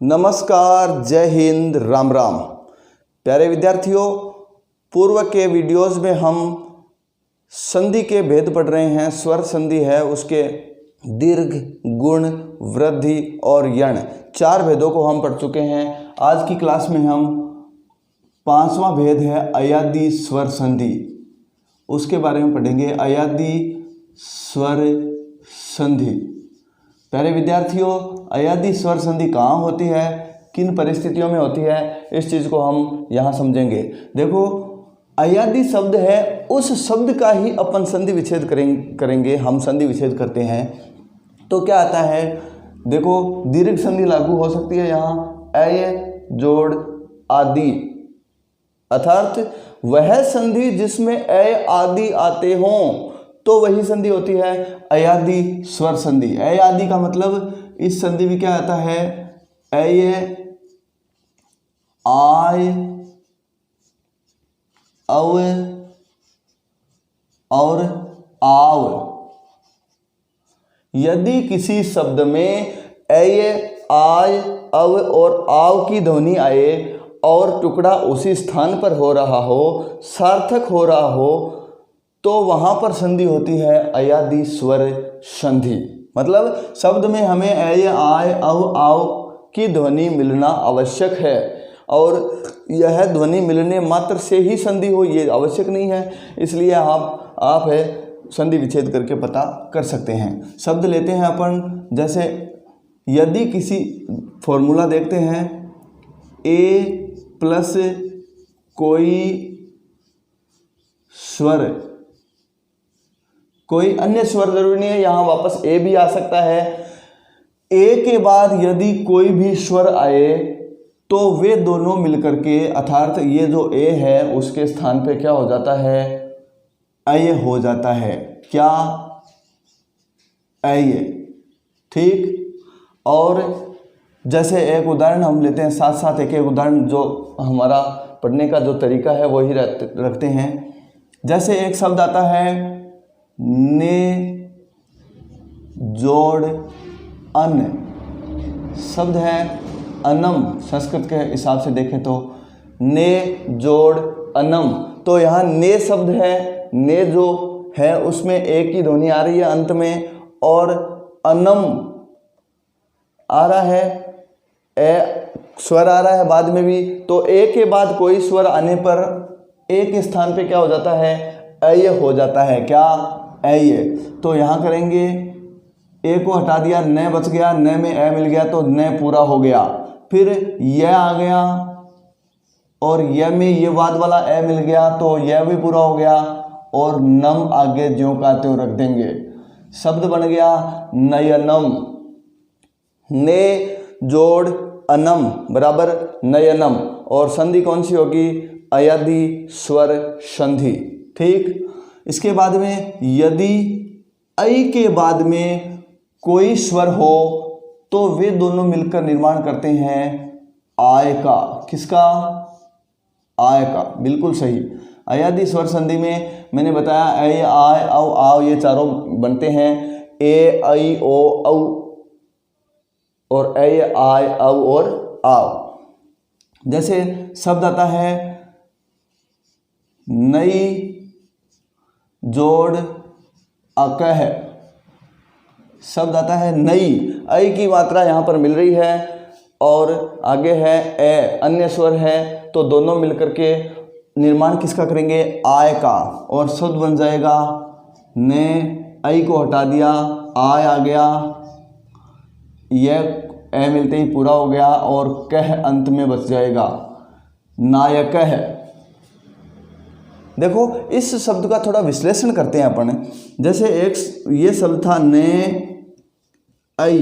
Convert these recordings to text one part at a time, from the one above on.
नमस्कार, जय हिंद, राम राम। प्यारे विद्यार्थियों, पूर्व के वीडियोस में हम संधि के भेद पढ़ रहे हैं। स्वर संधि है, उसके दीर्घ, गुण, वृद्धि और यण, चार भेदों को हम पढ़ चुके हैं। आज की क्लास में हम पांचवा भेद है अयादी स्वर संधि, उसके बारे में पढ़ेंगे। अयादी स्वर संधि। प्यारे विद्यार्थियों, अयादी स्वर संधि कहाँ होती है, किन परिस्थितियों में होती है, इस चीज़ को हम यहाँ समझेंगे। देखो, अयादी शब्द है, उस शब्द का ही अपन संधि विच्छेद करेंगे। हम संधि विच्छेद करते हैं तो क्या आता है, देखो, दीर्घ संधि लागू हो सकती है यहाँ, अय जोड़ आदि, अर्थात वह संधि जिसमें अय आदि आते हों तो वही संधि होती है अयादी स्वर संधि। अयादी का मतलब इस संधि में क्या आता है, अय, आय, अव और आव। यदि किसी शब्द में अय, आय, अव और आव की ध्वनि आए और टुकड़ा उसी स्थान पर हो रहा हो, सार्थक हो रहा हो, तो वहाँ पर संधि होती है अयादी स्वर संधि। मतलब शब्द में हमें अय, आय, अव, आव की ध्वनि मिलना आवश्यक है, और यह ध्वनि मिलने मात्र से ही संधि हो ये आवश्यक नहीं है। इसलिए आप है संधि विच्छेद करके पता कर सकते हैं। शब्द लेते हैं अपन, जैसे यदि किसी फॉर्मूला देखते हैं, ए प्लस कोई स्वर, कोई अन्य स्वर जरूरी नहीं है, यहाँ वापस ए भी आ सकता है। ए के बाद यदि कोई भी स्वर आए तो वे दोनों मिलकर के, अर्थात ये जो ए है उसके स्थान पे क्या हो जाता है, अय हो जाता है। क्या, अय, ठीक। और जैसे एक उदाहरण हम लेते हैं, साथ साथ एक उदाहरण, जो हमारा पढ़ने का जो तरीका है वही रखते हैं। जैसे एक शब्द आता है ने जोड़ अन, शब्द है अनम, संस्कृत के हिसाब से देखें तो ने जोड़ अनम। तो यहाँ ने शब्द है, ने जो है उसमें एक ही ध्वनि आ रही है अंत में, और अनम आ रहा है, ए स्वर आ रहा है बाद में भी। तो ए के बाद कोई स्वर आने पर ए के स्थान पे क्या हो जाता है, अय हो जाता है। क्या, अय। तो यहाँ करेंगे, ए को हटा दिया, न बच गया, न में ए मिल गया तो न पूरा हो गया। फिर यह आ गया और यह में ये बाद वाला ए मिल गया तो यह भी पूरा हो गया, और नम आगे ज्यों का त्यों रख देंगे। शब्द बन गया नयनम। ने जोड़ अनम बराबर नयनम, और संधि कौन सी होगी, अयादी स्वर संधि, ठीक। इसके बाद में यदि ऐ के बाद में कोई स्वर हो तो वे दोनों मिलकर निर्माण करते हैं आय का। किसका, आय का, बिल्कुल सही। अयादी स्वर संधि में मैंने बताया ऐ, आय, औ, आव, ये चारों बनते हैं। ए, ऐ, ओ, औ और ऐ, आय, औ और आव। जैसे शब्द आता है नई जोड़ अकह, शब्द आता है नई, ऐ की मात्रा यहाँ पर मिल रही है, और आगे है ए, अन्य स्वर है, तो दोनों मिलकर के निर्माण किसका करेंगे, आय का, और शब्द बन जाएगा ने, ऐ को हटा दिया, आय आ गया, यह ए मिलते ही पूरा हो गया, और कह अंत में बच जाएगा, नायक है। देखो, इस शब्द का थोड़ा विश्लेषण करते हैं अपन। जैसे एक ये शब्द था ने ऐ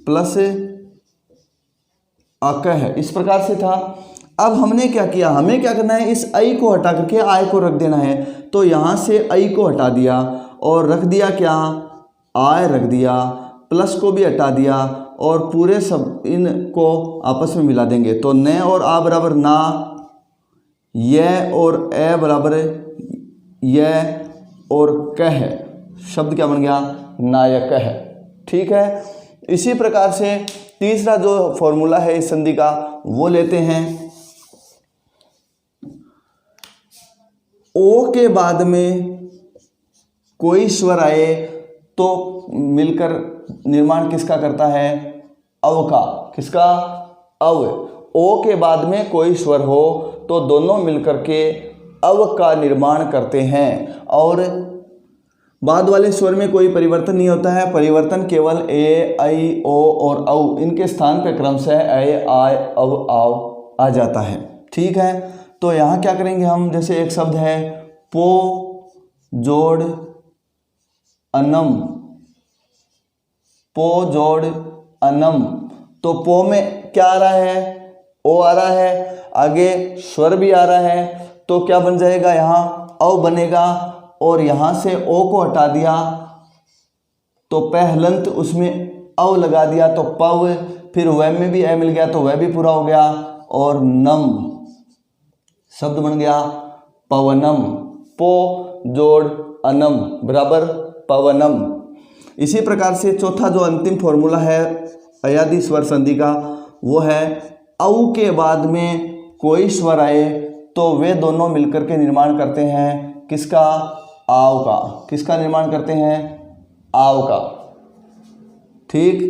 प्लस अकह, इस प्रकार से था। अब हमने क्या किया, हमें क्या करना है, इस ऐ को हटा करके आय को रख देना है। तो यहाँ से ऐ को हटा दिया और रख दिया क्या, आय रख दिया, प्लस को भी हटा दिया, और पूरे सब इनको आपस में मिला देंगे। तो न और आ बराबर ना, यह और ए बराबर यह और कह, शब्द क्या बन गया, नायक है, ठीक है। इसी प्रकार से तीसरा जो फॉर्मूला है इस संधि का वो लेते हैं। ओ के बाद में कोई स्वर आए तो मिलकर निर्माण किसका करता है? अव का। किसका? अव। ओ के बाद में कोई स्वर हो तो दोनों मिलकर के अव का निर्माण करते हैं, और बाद वाले स्वर में कोई परिवर्तन नहीं होता है। परिवर्तन केवल ए, ऐ, ओ और औ, इनके स्थान पर क्रमशः ऐ, आय, अव, आव आ जाता है। ठीक है, तो यहाँ क्या करेंगे हम, जैसे एक शब्द है पो जोड़ अनम, पो जोड़ अनम, तो पो में क्या आ रहा है? ओ आ रहा है, आगे स्वर भी आ रहा है, तो क्या बन जाएगा? यहाँ औ बनेगा, और यहाँ से ओ को हटा दिया तो पहलंत उसमें औ लगा दिया तो पव, फिर वह में भी ए मिल गया तो वह भी पूरा हो गया, और नम शब्द बन गया पवनम। पो जोड़ अनम बराबर पवनम। इसी प्रकार से चौथा जो अंतिम फॉर्मूला है अयादी स्वर संधि का वो है औ के बाद में कोई स्वर आए तो वे दोनों मिलकर के निर्माण करते हैं किसका? आव का। किसका निर्माण करते हैं? आव का। ठीक,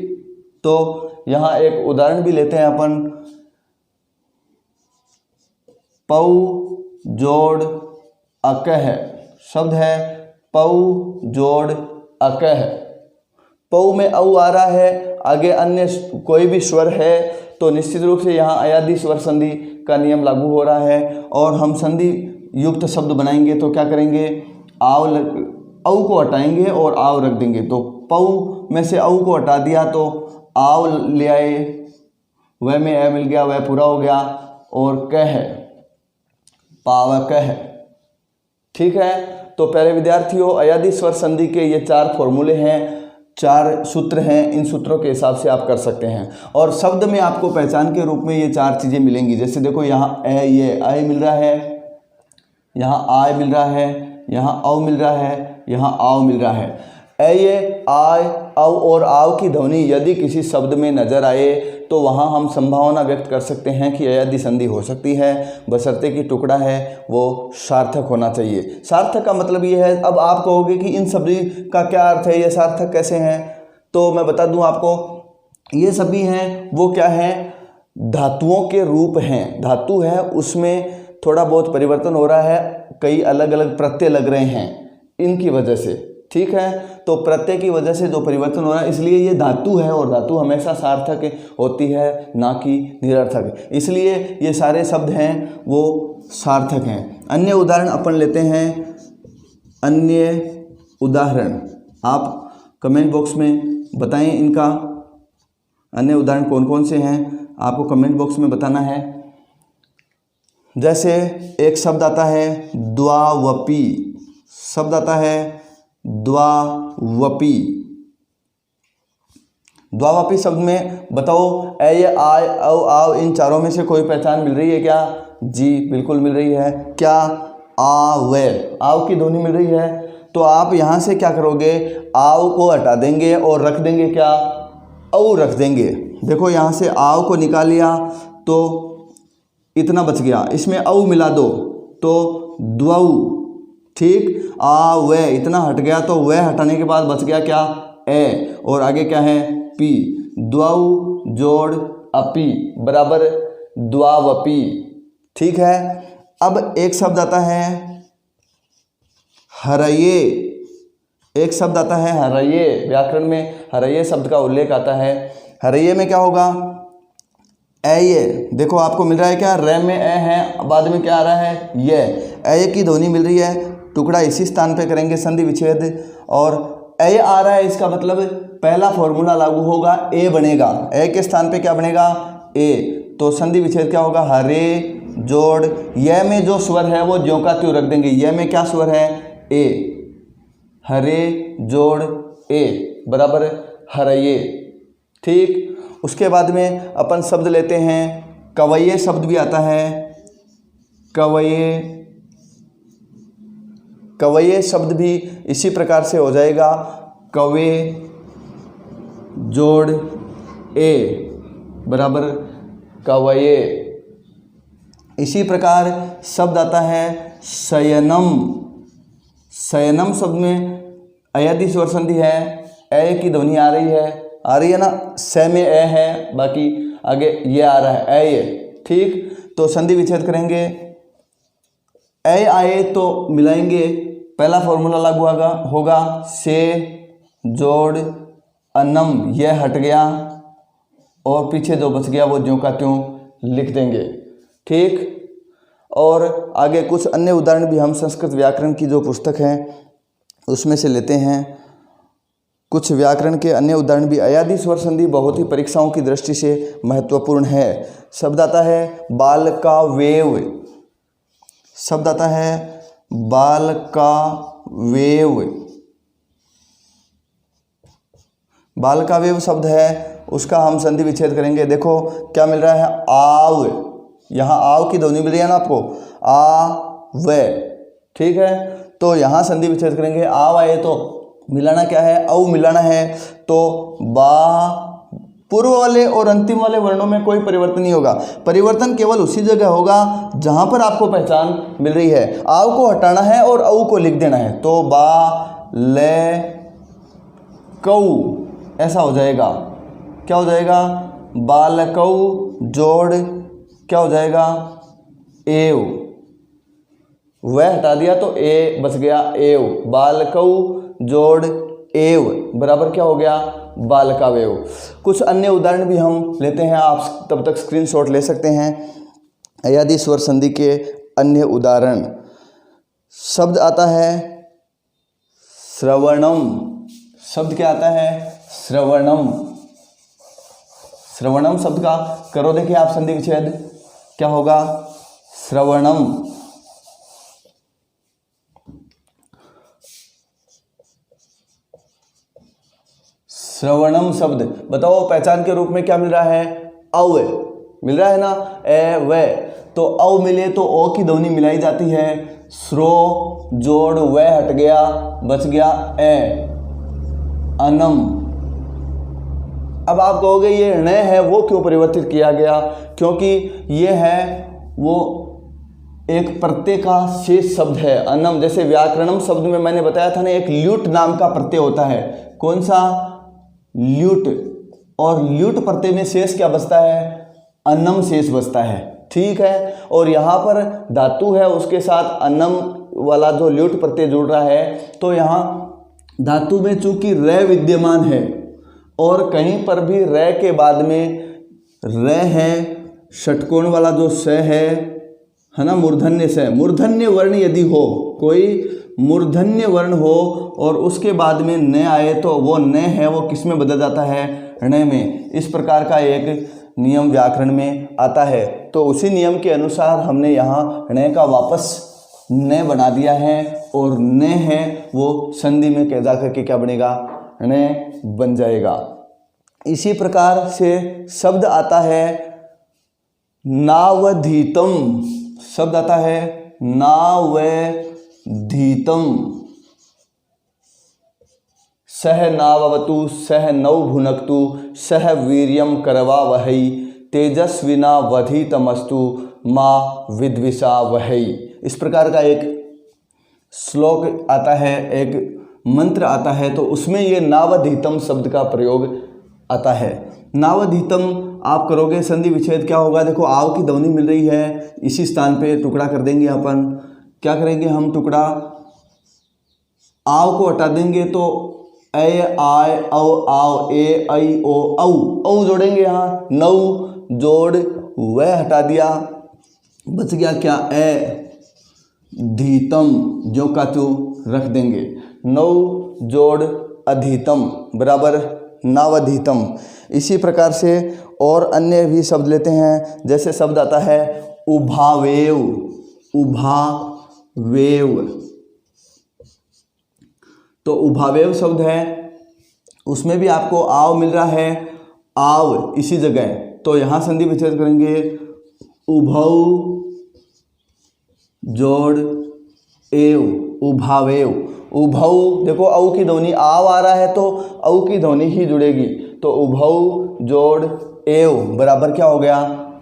तो यहाँ एक उदाहरण भी लेते हैं अपन। पौ जोड़ अकह शब्द है, पौ जोड़ अकह। पौ में औ आ रहा है, आगे अन्य कोई भी स्वर है तो निश्चित रूप से यहाँ अयादी स्वर संधि का नियम लागू हो रहा है, और हम संधि युक्त शब्द बनाएंगे तो क्या करेंगे? औ को हटाएंगे और आव रख देंगे, तो पौ में से औ को हटा दिया तो आव ले आए, वह में ए मिल गया, वह पूरा हो गया, और कह पावक है। ठीक है, तो प्यारे विद्यार्थियों अयादी स्वर संधि के ये 4 फॉर्मूले हैं, 4 सूत्र हैं। इन सूत्रों के हिसाब से आप कर सकते हैं, और शब्द में आपको पहचान के रूप में ये 4 चीज़ें मिलेंगी। जैसे देखो यहाँ ए, ये आय मिल रहा है, यहाँ आय मिल रहा है, यहाँ औ मिल रहा है, यहाँ आव मिल रहा है। ए, ये आय, औ और आव की ध्वनि यदि किसी शब्द में नजर आए तो वहाँ हम संभावना व्यक्त कर सकते हैं कि अयादी संधि हो सकती है, बशर्ते कि टुकड़ा है वो सार्थक होना चाहिए। सार्थक का मतलब ये है, अब आप कहोगे कि इन सभी का क्या अर्थ है, ये सार्थक कैसे हैं? तो मैं बता दूं आपको, ये सभी हैं वो क्या हैं? धातुओं के रूप हैं। धातु है उसमें थोड़ा बहुत परिवर्तन हो रहा है, कई अलग अलग प्रत्यय लग रहे हैं इनकी वजह से। ठीक है, तो प्रत्यय की वजह से जो परिवर्तन हो रहा है इसलिए ये धातु है, और धातु हमेशा सार्थक होती है ना कि निरर्थक, इसलिए ये सारे शब्द हैं वो सार्थक हैं। अन्य उदाहरण अपन लेते हैं। अन्य उदाहरण आप कमेंट बॉक्स में बताएं, इनका अन्य उदाहरण कौन कौन से हैं आपको कमेंट बॉक्स में बताना है। जैसे एक शब्द आता है द्वावपी, शब्द आता है द्वावपी। द्वावपी शब्द में बताओ ए, आय, औ, आव इन चारों में से कोई पहचान मिल रही है क्या? जी बिल्कुल मिल रही है। क्या? आव, आव की ध्वनि मिल रही है। तो आप यहाँ से क्या करोगे? आव को हटा देंगे और रख देंगे क्या? औ रख देंगे। देखो यहाँ से आव को निकाल लिया तो इतना बच गया, इसमें औ मिला दो तो द्वौ। ठीक, आ व इतना हट गया तो वह हटाने के बाद बच गया क्या? ए, और आगे क्या है? पी। द्वौ जोड़ अपी बराबर द्वावपी। ठीक है, अब एक शब्द आता है हरये। एक शब्द आता है हरये, व्याकरण में हरये शब्द का उल्लेख आता है। हरये में क्या होगा? ए, ये देखो आपको मिल रहा है क्या? रे में ए है, बाद में क्या आ रहा है? ये। ए की ध्वनि मिल रही है, टुकड़ा इसी स्थान पे करेंगे संधि विच्छेद, और ए आ रहा है, इसका मतलब पहला फॉर्मूला लागू होगा, ए बनेगा। ए के स्थान पे क्या बनेगा? ए, तो संधि विच्छेद क्या होगा? हरे जोड़ ये में जो स्वर है वो ज्यों का त्यों रख देंगे। ये में क्या स्वर है? ए। हरे जोड़ ए बराबर हरये। ठीक, उसके बाद में अपन शब्द लेते हैं कवये। शब्द भी आता है कवये। कवये शब्द भी इसी प्रकार से हो जाएगा, कवे जोड़ ए बराबर कवये। इसी प्रकार शब्द आता है शयनम। शयनम शब्द में अयदि स्वर संधि है, ए की ध्वनि आ रही है ना, स में ए है, बाकी आगे ये आ रहा है ए ये, ठीक। तो संधि विच्छेद करेंगे, ए आए तो मिलाएंगे, पहला फॉर्मूला लागू होगा से जोड़ अनम, यह हट गया और पीछे जो बच गया वो ज्यों का त्यों लिख देंगे, ठीक। और आगे कुछ अन्य उदाहरण भी हम संस्कृत व्याकरण की जो पुस्तक है उसमें से लेते हैं। कुछ व्याकरण के अन्य उदाहरण भी। अयादि स्वर संधि बहुत ही परीक्षाओं की दृष्टि से महत्वपूर्ण है। शब्द आता है बाल का वेव। शब्द आता है बाल का वेव। बाल का वेव शब्द है, उसका हम संधि विच्छेद करेंगे। देखो क्या मिल रहा है, आव, यहाँ आव की ध्वनि मिल रही है ना आपको, आ वे, ठीक है। तो यहाँ संधि विच्छेद करेंगे, आव आए तो मिलाना क्या है, औ मिलाना है, तो बा, पूर्व वाले और अंतिम वाले वर्णों में कोई परिवर्तन नहीं होगा। परिवर्तन केवल उसी जगह होगा जहाँ पर आपको पहचान मिल रही है। आव को हटाना है और औ को लिख देना है, तो बा ले कऊ ऐसा हो जाएगा। क्या हो जाएगा, बालकऊ जोड़ क्या हो जाएगा, एव, वह हटा दिया तो ए बच गया एव। बालकऊ जोड़ एव बराबर क्या हो गया, बालकावेव। कुछ अन्य उदाहरण भी हम लेते हैं, आप तब तक स्क्रीनशॉट ले सकते हैं। अयादि स्वर संधि के अन्य उदाहरण। शब्द आता है श्रवणम। शब्द क्या आता है, श्रवणम। श्रवणम शब्द का करो देखिए आप संधि विच्छेद, क्या होगा, श्रवणम। श्रवणम शब्द बताओ पहचान के रूप में क्या मिल रहा है, अव मिल रहा है ना, ए वे, तो अव मिले तो ओ की ध्वनि मिलाई जाती है। श्रो जोड़ वे हट गया, बच गया ए, अनम। अब आप कहोगे ये ण है वो क्यों परिवर्तित किया गया, क्योंकि ये है वो एक प्रत्यय का शेष शब्द है। अनम जैसे व्याकरणम शब्द में मैंने बताया था ना, एक ल्यूट नाम का प्रत्यय होता है। कौन सा, ल्यूट। और ल्यूट प्रत्यय में शेष क्या बचता है, अनम शेष बचता है, ठीक है। और यहाँ पर धातु है, उसके साथ अनम वाला जो ल्यूट प्रत्यय जुड़ रहा है, तो यहाँ धातु में चूंकि र विद्यमान है और कहीं पर भी र के बाद में र है, षटकोण वाला जो स है ना, मूर्धन्य से, मूर्धन्य वर्ण यदि हो, कोई मूर्धन्य वर्ण हो और उसके बाद में न आए तो वो न है वो किस में बदल जाता है, ण में। इस प्रकार का एक नियम व्याकरण में आता है। तो उसी नियम के अनुसार हमने यहाँ ण का वापस न बना दिया है और न है वो संधि में जा करके क्या बनेगा, ण बन जाएगा। इसी प्रकार से शब्द आता है नावधीतम। शब्द आता है नावधीतम। सह नाववतु सह नौ भुनक्तु सह वीर्यम करवावहै तेजस्विनावधीतमस्तु माँ विद्विषावहै। इस प्रकार का एक श्लोक आता है, एक मंत्र आता है, तो उसमें ये नावधीतम शब्द का प्रयोग आता है। नावधीतम आप करोगे संधि विच्छेद, क्या होगा, देखो आव की ध्वनि मिल रही है, इसी स्थान पे टुकड़ा कर देंगे अपन। क्या करेंगे हम, टुकड़ा आव को हटा देंगे तो ए आय औ आव ए ऐ ओ औ जोड़ेंगे, यहाँ नौ जोड़ वह हटा दिया, बच गया क्या, ए धीतम, जो का त्यों रख देंगे। नौ जोड़ अधीतम बराबर नावधीतम। इसी प्रकार से और अन्य भी शब्द लेते हैं, जैसे शब्द आता है उभावेव। उभावेव, तो उभावेव शब्द है, उसमें भी आपको आव मिल रहा है, आव इसी जगह, तो यहाँ संधि विच्छेद करेंगे, उभौ जोड़ एव, उभावेव। उभौ देखो औ की ध्वनि आव आ रहा है तो औ की ध्वनि ही जुड़ेगी, तो उभौ जोड़ एव बराबर क्या हो गया,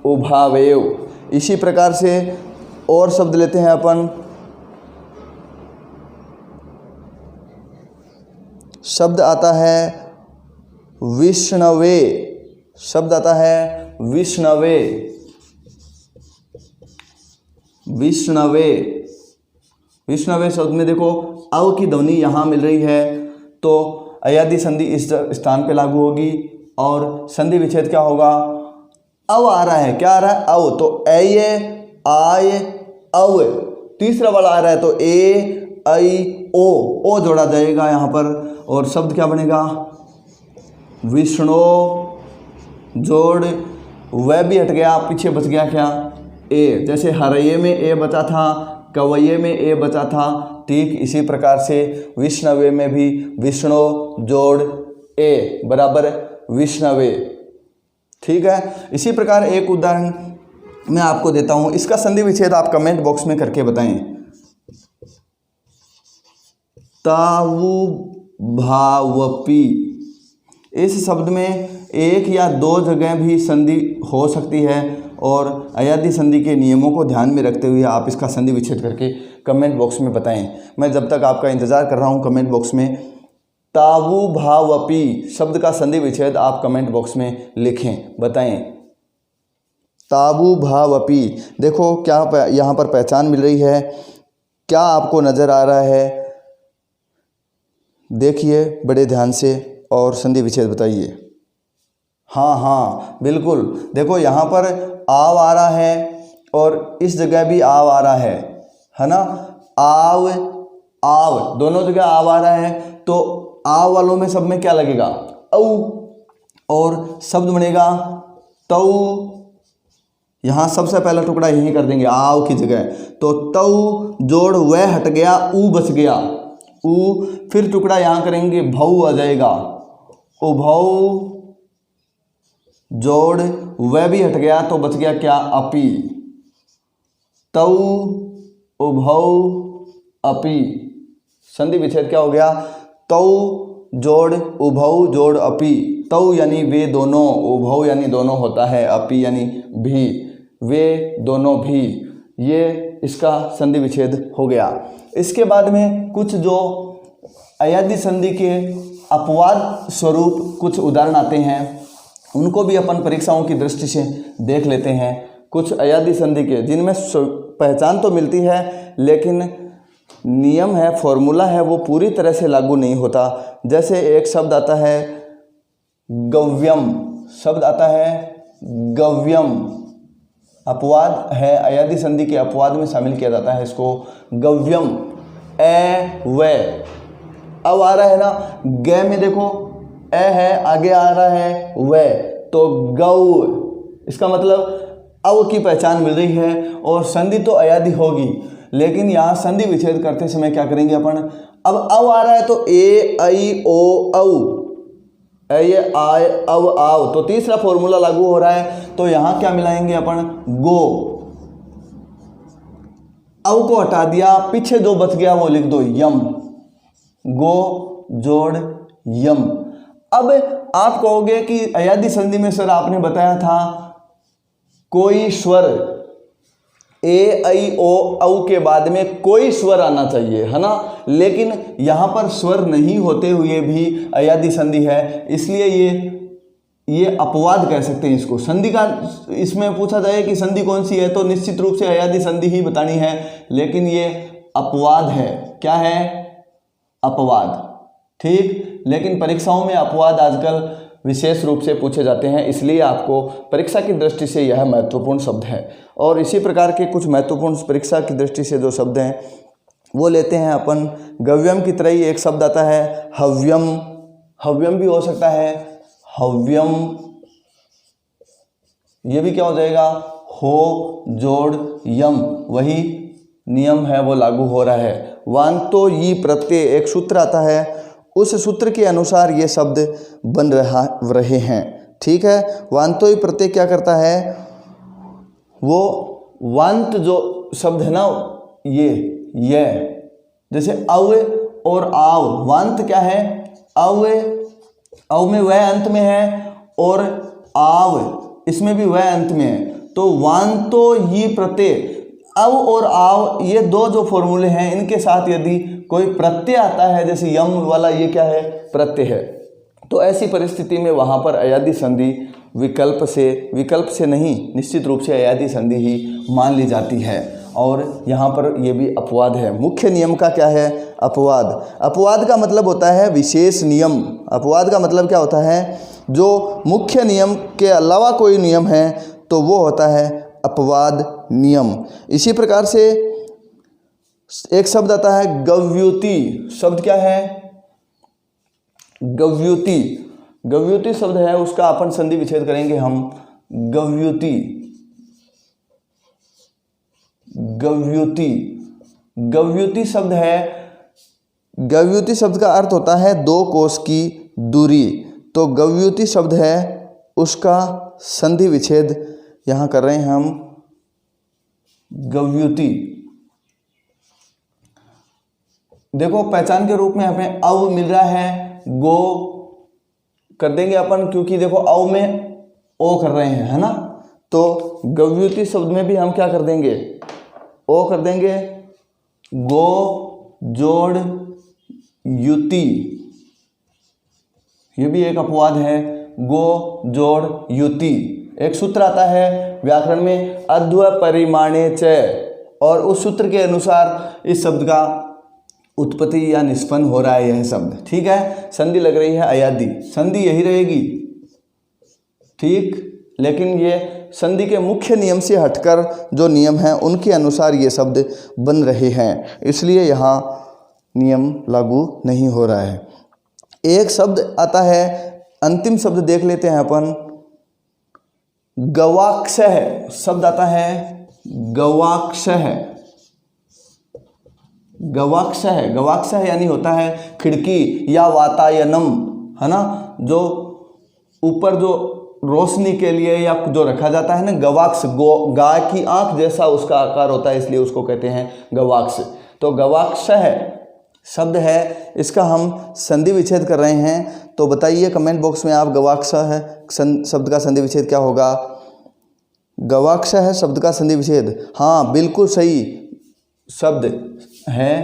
उभावेव। इसी प्रकार से और शब्द लेते हैं अपन। शब्द आता है विष्णवे, शब्द आता है विष्णवे, विष्णवे। विष्णवे शब्द में देखो अव की ध्वनि यहाँ मिल रही है तो अयादि संधि इस स्थान पे लागू होगी और संधि विच्छेद क्या होगा, अव आ रहा है, क्या आ रहा है, अव, तो ए आय अव। तीसरा वाला आ रहा है तो ए आई ओ जोड़ा जाएगा यहाँ पर और शब्द क्या बनेगा, विष्णु जोड़ वह भी हट गया, पीछे बच गया क्या, ए। जैसे हरये में ए बचा था, कवये में ए बचा था, ठीक इसी प्रकार से विष्णवे में भी विष्णु जोड़ ए बराबर विष्णवे। ठीक है, इसी प्रकार एक उदाहरण मैं आपको देता हूं, इसका संधि विच्छेद आप कमेंट बॉक्स में करके बताएं। तावु भावपी, इस शब्द में एक या दो जगह भी संधि हो सकती है और अयादि संधि के नियमों को ध्यान में रखते हुए आप इसका संधि विच्छेद करके कमेंट बॉक्स में बताएं। मैं जब तक आपका इंतज़ार कर रहा हूं कमेंट बॉक्स में। तावु भावपी शब्द का संधि विच्छेद आप कमेंट बॉक्स में लिखें, बताएं। तावु भावपी, देखो क्या यहाँ पर पहचान मिल रही है, क्या आपको नज़र आ रहा है, देखिए बड़े ध्यान से और संधि विच्छेद बताइए। हाँ हाँ बिल्कुल, देखो यहाँ पर आव आ रहा है और इस जगह भी आव आ रहा है ना, आव आव दोनों जगह आव आ रहा है तो आव वालों में सब में क्या लगेगा, औ, और शब्द बनेगा तौ। यहाँ सबसे पहला टुकड़ा यहीं कर देंगे आव की जगह, तो तौ जोड़ वह हट गया, ऊ बच गया, ऊ। फिर टुकड़ा यहाँ करेंगे भौ आ जाएगा, उभौ जोड़ वह भी हट गया तो बच गया क्या, अपी, तौ उभौ अपी। संधि विच्छेद क्या हो गया, तौ जोड़ उभौ जोड़ अपी, तौ यानी वे दोनों, उभौ यानी दोनों होता है, अपी यानी भी, वे दोनों भी, ये इसका संधि विच्छेद हो गया। इसके बाद में कुछ जो अयादि संधि के अपवाद स्वरूप कुछ उदाहरण आते हैं उनको भी अपन परीक्षाओं की दृष्टि से देख लेते हैं। कुछ अयादि संधि के जिनमें पहचान तो मिलती है लेकिन नियम है, फॉर्मूला है, वो पूरी तरह से लागू नहीं होता। जैसे एक शब्द आता है गव्यम, शब्द आता है गव्यम, अपवाद है, अयादि संधि के अपवाद में शामिल किया जाता है इसको, गव्यम। ए वे अब आ रहा है ना, ग में देखो ए है, आगे आ रहा है वे, तो गौ, इसका मतलब अव की पहचान मिल रही है और संधि तो अयादि होगी, लेकिन यहाँ संधि विच्छेद करते समय क्या करेंगे अपन, अब अव आ रहा है तो ए आई ओ औ, ए आय अव आव, तो तीसरा फॉर्मूला लागू हो रहा है, तो यहाँ क्या मिलाएंगे अपन, गो। अव को हटा दिया, पीछे जो बच गया वो लिख दो यम, गो जोड़ यम। अब आप कहोगे कि अयादि संधि में सर आपने बताया था कोई स्वर ए आई ओ औ के बाद में कोई स्वर आना चाहिए, है ना, लेकिन यहाँ पर स्वर नहीं होते हुए भी अयादि संधि है, इसलिए ये अपवाद कह सकते हैं इसको। संधि का इसमें पूछा जाए कि संधि कौन सी है तो निश्चित रूप से अयादि संधि ही बतानी है, लेकिन ये अपवाद है। क्या है, अपवाद, ठीक। लेकिन परीक्षाओं में अपवाद आजकल विशेष रूप से पूछे जाते हैं, इसलिए आपको परीक्षा की दृष्टि से यह महत्वपूर्ण शब्द है। और इसी प्रकार के कुछ महत्वपूर्ण परीक्षा की दृष्टि से जो शब्द हैं वो लेते हैं अपन। गव्यम की तरह ही एक शब्द आता है हव्यम, हव्यम भी हो सकता है, हव्यम, ये भी क्या हो जाएगा, हो जोड़ यम, वही नियम है वो लागू हो रहा है। वांतो यी प्रत्यय एक सूत्र आता है, उस सूत्र के अनुसार ये शब्द बन रहे हैं, ठीक है। वांतो यी प्रत्यय क्या करता है, वो वांत जो शब्द है ना, ये जैसे अव और आव, वांत क्या है, अव अव में वह अंत में है और आव इसमें भी वह अंत में है। तो वांतो ही प्रत्यय, अव और आव ये दो जो फॉर्मूले हैं इनके साथ यदि कोई प्रत्यय आता है, जैसे यम वाला ये क्या है, प्रत्यय है, तो ऐसी परिस्थिति में वहाँ पर अयादी संधि विकल्प से नहीं, निश्चित रूप से अयादी संधि ही मान ली जाती है। और यहाँ पर ये भी अपवाद है। मुख्य नियम का क्या है, अपवाद। अपवाद का मतलब होता है विशेष नियम। अपवाद का मतलब क्या होता है, जो मुख्य नियम के अलावा कोई नियम है तो वो होता है अपवाद नियम। इसी प्रकार से एक शब्द आता है गव्युति। शब्द क्या है, गव्युति। गव्युति शब्द है, उसका अपन संधि विच्छेद करेंगे हम। गव्युति, गव्युति, गव्युति शब्द है। गव्युति शब्द का अर्थ होता है 2 कोस की दूरी। तो गव्युति शब्द है, उसका संधि विच्छेद यहाँ कर रहे हैं हम। गव्युति देखो पहचान के रूप में हमें अव मिल रहा है, गो कर देंगे अपन, क्योंकि देखो अव में ओ कर रहे हैं, है ना। तो गव्युति शब्द में भी हम क्या कर देंगे, ओ कर देंगे। गो जोड़ युति, ये भी एक अपवाद है। गो जोड़ युति। एक सूत्र आता है व्याकरण में, अध्व परिमाणे च, और उस सूत्र के अनुसार इस शब्द का उत्पत्ति या निष्पन्न हो रहा है यह शब्द, ठीक है। संधि लग रही है अयादी, संधि यही रहेगी, ठीक। लेकिन ये संधि के मुख्य नियम से हटकर जो नियम हैं उनके अनुसार ये शब्द बन रहे हैं, इसलिए यहाँ नियम लागू नहीं हो रहा है। एक शब्द आता है, अंतिम शब्द देख लेते हैं अपन, गवाक्षः शब्द आता है। गवाक्षः, गवाक्षः, गवाक्षः यानी होता है खिड़की या वातायनम, है ना, जो ऊपर जो रोशनी के लिए या जो रखा जाता है ना, गवाक्ष, गाय की आंख जैसा उसका आकार होता है, इसलिए उसको कहते हैं गवाक्ष। तो गवाक्षः शब्द है, इसका हम संधि विच्छेद कर रहे हैं। तो बताइए कमेंट बॉक्स में आप, गवाक्षः शब्द का संधि विच्छेद क्या होगा। गवाक्षः शब्द का संधि विच्छेद, हाँ बिल्कुल सही शब्द है,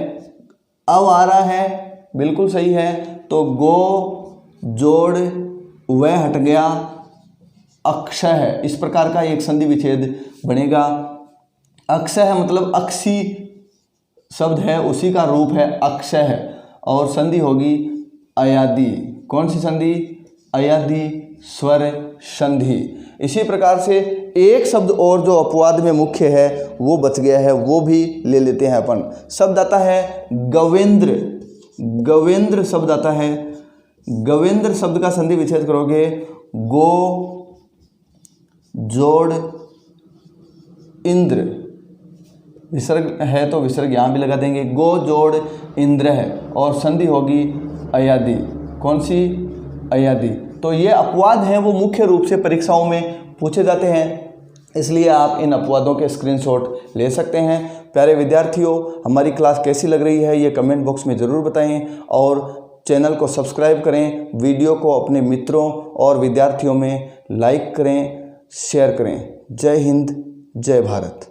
अव आ रहा है, बिल्कुल सही है। तो गो जोड़ वह हट गया, अक्षः, इस प्रकार का एक संधि विच्छेद बनेगा। अक्षः मतलब अक्षी शब्द है, उसी का रूप है अक्षः, और संधि होगी अयादी। कौन सी संधि, अयादी स्वर संधि। इसी प्रकार से एक शब्द और जो अपवाद में मुख्य है वो बच गया है, वो भी ले लेते हैं अपन। शब्द आता है गवेंद्र। गवेंद्र शब्द आता है। गवेंद्र शब्द का संधि विच्छेद करोगे, गो जोड़ इंद्र, विसर्ग है तो विसर्ग यहाँ भी लगा देंगे, गो जोड़ इंद्र है, और संधि होगी अयादी। कौन सी, अयादी। तो ये अपवाद हैं, वो मुख्य रूप से परीक्षाओं में पूछे जाते हैं, इसलिए आप इन अपवादों के स्क्रीनशॉट ले सकते हैं। प्यारे विद्यार्थियों, हमारी क्लास कैसी लग रही है ये कमेंट बॉक्स में ज़रूर बताएं, और चैनल को सब्सक्राइब करें, वीडियो को अपने मित्रों और विद्यार्थियों में लाइक करें, शेयर करें। जय हिंद, जय भारत।